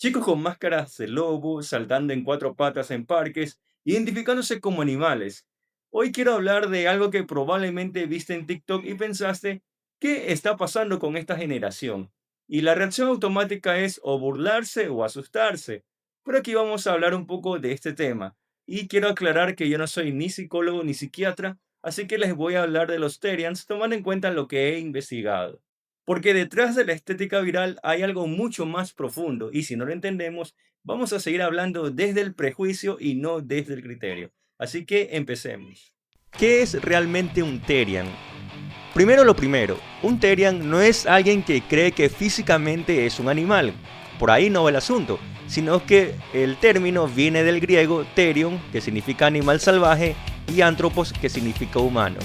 Chicos con máscaras de lobo, saltando en cuatro patas en parques, identificándose como animales. Hoy quiero hablar de algo que probablemente viste en TikTok y pensaste, ¿qué está pasando con esta generación? Y la reacción automática es o burlarse o asustarse. Pero aquí vamos a hablar un poco de este tema. Y quiero aclarar que yo no soy ni psicólogo ni psiquiatra, así que les voy a hablar de los Terians tomando en cuenta lo que he investigado. Porque detrás de la estética viral hay algo mucho más profundo y si no lo entendemos, vamos a seguir hablando desde el prejuicio y no desde el criterio. Así que empecemos. ¿Qué es realmente un Terian? Primero lo primero, un Terian no es alguien que cree que físicamente es un animal. Por ahí no va el asunto, sino que el término viene del griego terion, que significa animal salvaje, y anthropos, que significa humano.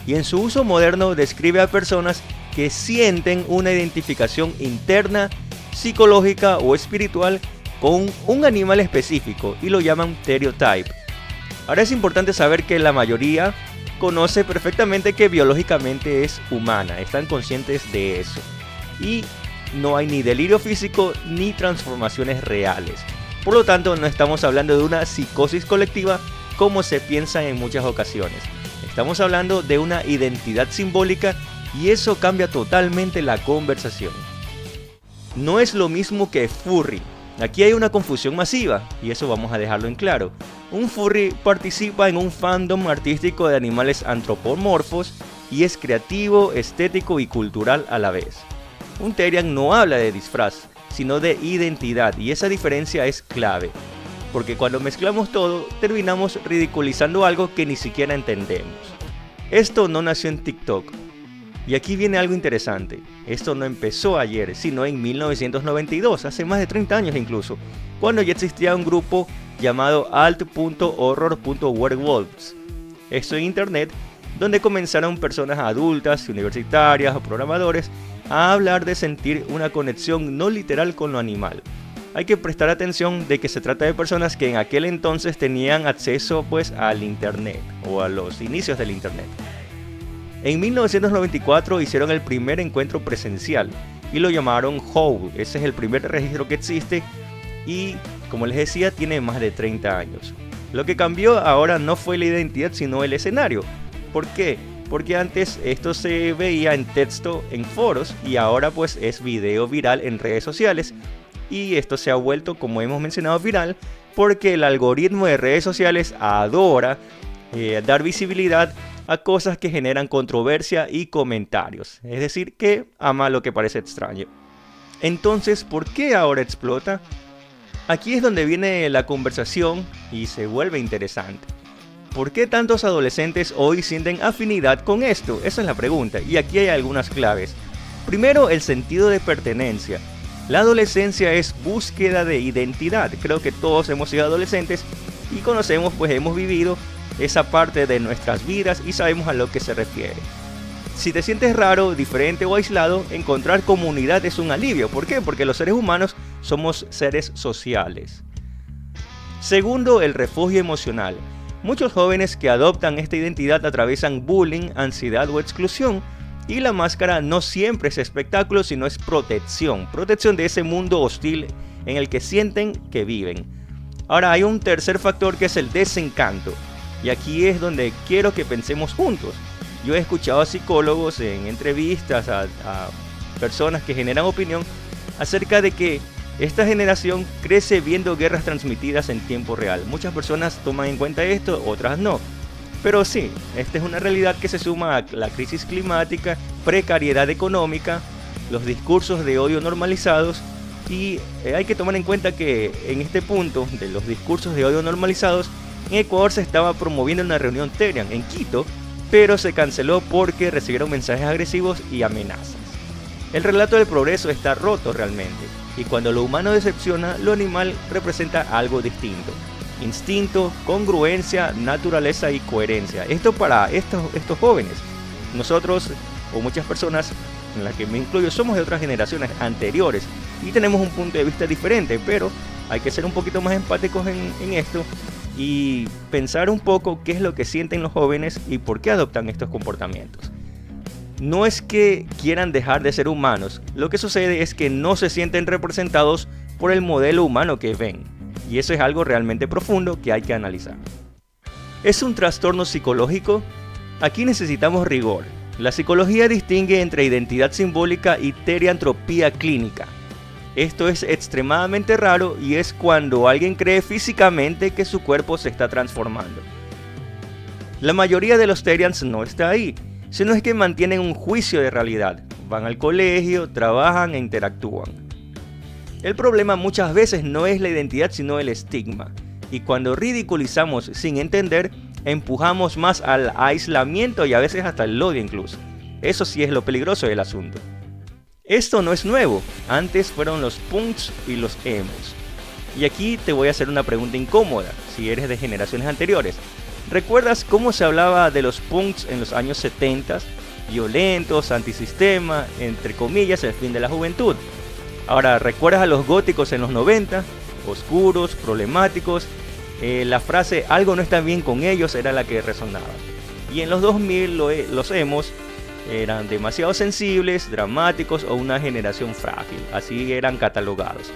Y en su uso moderno describe a personas que sienten una identificación interna, psicológica o espiritual con un animal específico y lo llaman stereotype. Ahora es importante saber que la mayoría conoce perfectamente que biológicamente es humana, están conscientes de eso. Y no hay ni delirio físico ni transformaciones reales. Por lo tanto, no estamos hablando de una psicosis colectiva como se piensa en muchas ocasiones. Estamos hablando de una identidad simbólica y eso cambia totalmente la conversación. No es lo mismo que furry. Aquí hay una confusión masiva y eso vamos a dejarlo en claro. Un furry participa en un fandom artístico de animales antropomorfos y es creativo, estético y cultural a la vez. Un Terian no habla de disfraz, sino de identidad y esa diferencia es clave. Porque cuando mezclamos todo, terminamos ridiculizando algo que ni siquiera entendemos. Esto no nació en TikTok. Y aquí viene algo interesante. Esto no empezó ayer, sino en 1992, hace más de 30 años incluso, cuando ya existía un grupo llamado alt.horror.werewolves. Esto en internet, donde comenzaron personas adultas, universitarias o programadores a hablar de sentir una conexión no literal con lo animal. Hay que prestar atención de que se trata de personas que en aquel entonces tenían acceso pues al internet o a los inicios del internet. En 1994 hicieron el primer encuentro presencial y lo llamaron Howl. Ese es el primer registro que existe y, como les decía, tiene más de 30 años. Lo que cambió ahora no fue la identidad, sino el escenario. ¿Por qué? Porque antes esto se veía en texto en foros y ahora pues es video viral en redes sociales. Y esto se ha vuelto, como hemos mencionado, viral porque el algoritmo de redes sociales adora dar visibilidad a cosas que generan controversia y comentarios. Es decir, que ama lo que parece extraño. Entonces, ¿por qué ahora explota? Aquí es donde viene la conversación y se vuelve interesante. ¿Por qué tantos adolescentes hoy sienten afinidad con esto? Esa es la pregunta y aquí hay algunas claves. Primero, el sentido de pertenencia. La adolescencia es búsqueda de identidad. Creo que todos hemos sido adolescentes y conocemos, pues hemos vivido esa parte de nuestras vidas y sabemos a lo que se refiere. Si te sientes raro, diferente o aislado, encontrar comunidad es un alivio. ¿Por qué? Porque los seres humanos somos seres sociales. Segundo, el refugio emocional. Muchos jóvenes que adoptan esta identidad atraviesan bullying, ansiedad o exclusión. Y la máscara no siempre es espectáculo, sino es protección. Protección de ese mundo hostil en el que sienten que viven. Ahora hay un tercer factor que es el desencanto. Y aquí es donde quiero que pensemos juntos. Yo he escuchado a psicólogos en entrevistas, a personas que generan opinión acerca de que esta generación crece viendo guerras transmitidas en tiempo real. Muchas personas toman en cuenta esto, otras no. Pero sí, esta es una realidad que se suma a la crisis climática, precariedad económica, los discursos de odio normalizados y hay que tomar en cuenta que en este punto de los discursos de odio normalizados, en Ecuador se estaba promoviendo una reunión Terian en Quito, pero se canceló porque recibieron mensajes agresivos y amenazas. El relato del progreso está roto realmente, y cuando lo humano decepciona, lo animal representa algo distinto. Instinto, congruencia, naturaleza y coherencia. Esto para estos jóvenes. Nosotros, o muchas personas, en las que me incluyo, somos de otras generaciones anteriores y tenemos un punto de vista diferente, pero hay que ser un poquito más empáticos en esto y pensar un poco qué es lo que sienten los jóvenes y por qué adoptan estos comportamientos. No es que quieran dejar de ser humanos, lo que sucede es que no se sienten representados por el modelo humano que ven, y eso es algo realmente profundo que hay que analizar. ¿Es un trastorno psicológico? Aquí necesitamos rigor. La psicología distingue entre identidad simbólica y teriantropía clínica. Esto es extremadamente raro y es cuando alguien cree físicamente que su cuerpo se está transformando. La mayoría de los terians no está ahí, sino es que mantienen un juicio de realidad, van al colegio, trabajan e interactúan. El problema muchas veces no es la identidad sino el estigma, y cuando ridiculizamos sin entender, empujamos más al aislamiento y a veces hasta el odio incluso. Eso sí es lo peligroso del asunto. Esto no es nuevo, antes fueron los punks y los emos. Y aquí te voy a hacer una pregunta incómoda, si eres de generaciones anteriores. ¿Recuerdas cómo se hablaba de los punks en los años 70? Violentos, antisistema, entre comillas, el fin de la juventud. Ahora, ¿recuerdas a los góticos en los 90? Oscuros, problemáticos. La frase algo no está bien con ellos era la que resonaba. Y en los 2000 los emos eran demasiado sensibles, dramáticos o una generación frágil, así eran catalogados.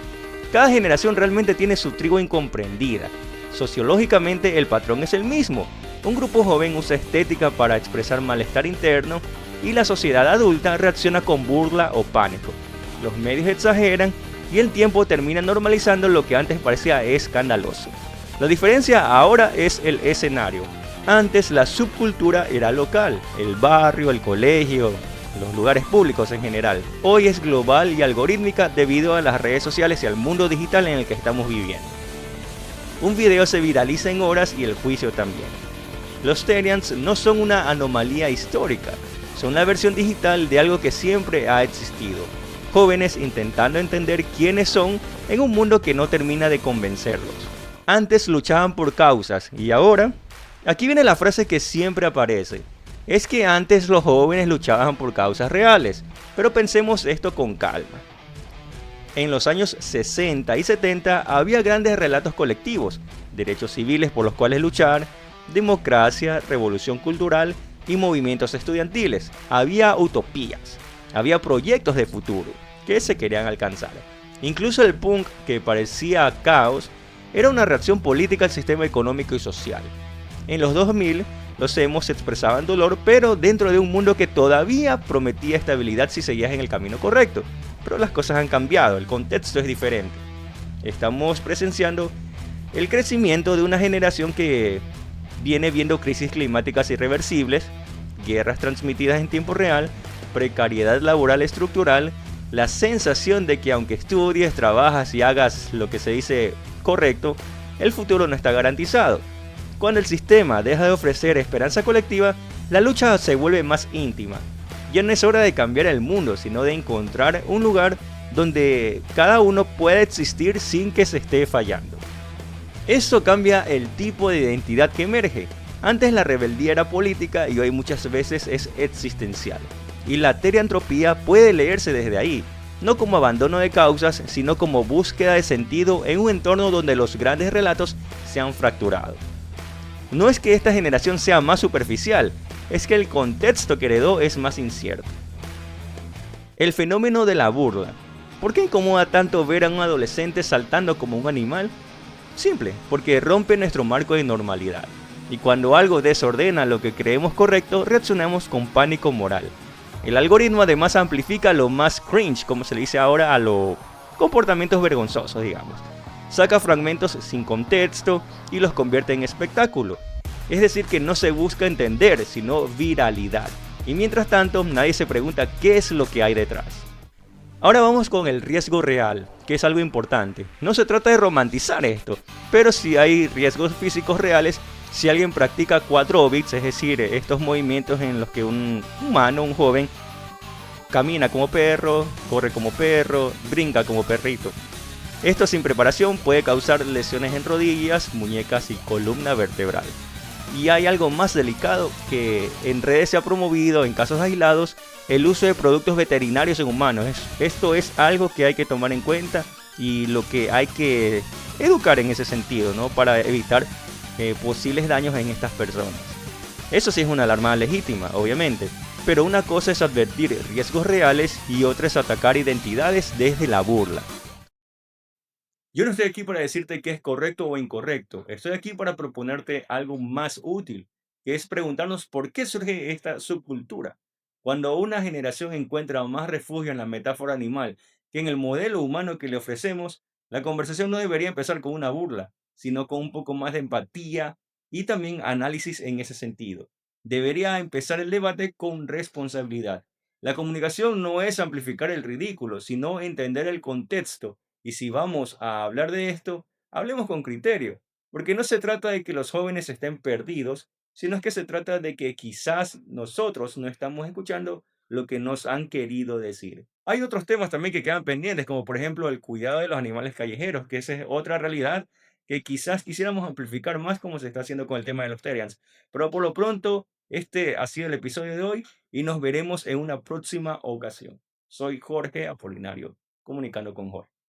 Cada generación realmente tiene su tribu incomprendida. Sociológicamente el patrón es el mismo. Un grupo joven usa estética para expresar malestar interno y la sociedad adulta reacciona con burla o pánico. Los medios exageran y el tiempo termina normalizando lo que antes parecía escandaloso. La diferencia ahora es el escenario. Antes la subcultura era local, el barrio, el colegio, los lugares públicos en general. Hoy es global y algorítmica debido a las redes sociales y al mundo digital en el que estamos viviendo. Un video se viraliza en horas y el juicio también. Los terians no son una anomalía histórica, son la versión digital de algo que siempre ha existido. Jóvenes intentando entender quiénes son en un mundo que no termina de convencerlos. Antes luchaban por causas y ahora, aquí viene la frase que siempre aparece. Es que antes los jóvenes luchaban por causas reales, pero pensemos esto con calma. En los años 60 y 70 había grandes relatos colectivos, derechos civiles por los cuales luchar, democracia, revolución cultural y movimientos estudiantiles. Había utopías, había proyectos de futuro que se querían alcanzar. Incluso el punk, que parecía caos, era una reacción política al sistema económico y social. En los 2000, los emos expresaban dolor, pero dentro de un mundo que todavía prometía estabilidad si seguías en el camino correcto. Pero las cosas han cambiado, el contexto es diferente. Estamos presenciando el crecimiento de una generación que viene viendo crisis climáticas irreversibles, guerras transmitidas en tiempo real, precariedad laboral estructural, la sensación de que aunque estudies, trabajas y hagas lo que se dice correcto, el futuro no está garantizado. Cuando el sistema deja de ofrecer esperanza colectiva, la lucha se vuelve más íntima. Ya no es hora de cambiar el mundo, sino de encontrar un lugar donde cada uno pueda existir sin que se esté fallando. Esto cambia el tipo de identidad que emerge. Antes la rebeldía era política y hoy muchas veces es existencial. Y la teriantropía puede leerse desde ahí, no como abandono de causas, sino como búsqueda de sentido en un entorno donde los grandes relatos se han fracturado. No es que esta generación sea más superficial, es que el contexto que heredó es más incierto. El fenómeno de la burla. ¿Por qué incomoda tanto ver a un adolescente saltando como un animal? Simple, porque rompe nuestro marco de normalidad. Y cuando algo desordena lo que creemos correcto, reaccionamos con pánico moral. El algoritmo además amplifica lo más cringe, como se le dice ahora a los comportamientos vergonzosos, digamos. Saca fragmentos sin contexto y los convierte en espectáculo. Es decir, que no se busca entender, sino viralidad. Y mientras tanto, nadie se pregunta qué es lo que hay detrás. Ahora vamos con el riesgo real, que es algo importante. No se trata de romantizar esto, pero sí hay riesgos físicos reales si alguien practica 4 bits, es decir, estos movimientos en los que un humano, un joven, camina como perro, corre como perro, brinca como perrito. Esto sin preparación puede causar lesiones en rodillas, muñecas y columna vertebral. Y hay algo más delicado que en redes se ha promovido en casos aislados el uso de productos veterinarios en humanos. Esto es algo que hay que tomar en cuenta y lo que hay que educar en ese sentido, ¿no? Para evitar posibles daños en estas personas. Eso sí es una alarma legítima, obviamente, pero una cosa es advertir riesgos reales y otra es atacar identidades desde la burla. Yo no estoy aquí para decirte qué es correcto o incorrecto. Estoy aquí para proponerte algo más útil, que es preguntarnos por qué surge esta subcultura. Cuando una generación encuentra más refugio en la metáfora animal que en el modelo humano que le ofrecemos, la conversación no debería empezar con una burla, sino con un poco más de empatía y también análisis en ese sentido. Debería empezar el debate con responsabilidad. La comunicación no es amplificar el ridículo, sino entender el contexto, y si vamos a hablar de esto, hablemos con criterio, porque no se trata de que los jóvenes estén perdidos, sino es que se trata de que quizás nosotros no estamos escuchando lo que nos han querido decir. Hay otros temas también que quedan pendientes, como por ejemplo el cuidado de los animales callejeros, que esa es otra realidad que quizás quisiéramos amplificar más como se está haciendo con el tema de los Terians. Pero por lo pronto, este ha sido el episodio de hoy y nos veremos en una próxima ocasión. Soy Jorge Apolinario, comunicando con Jorge.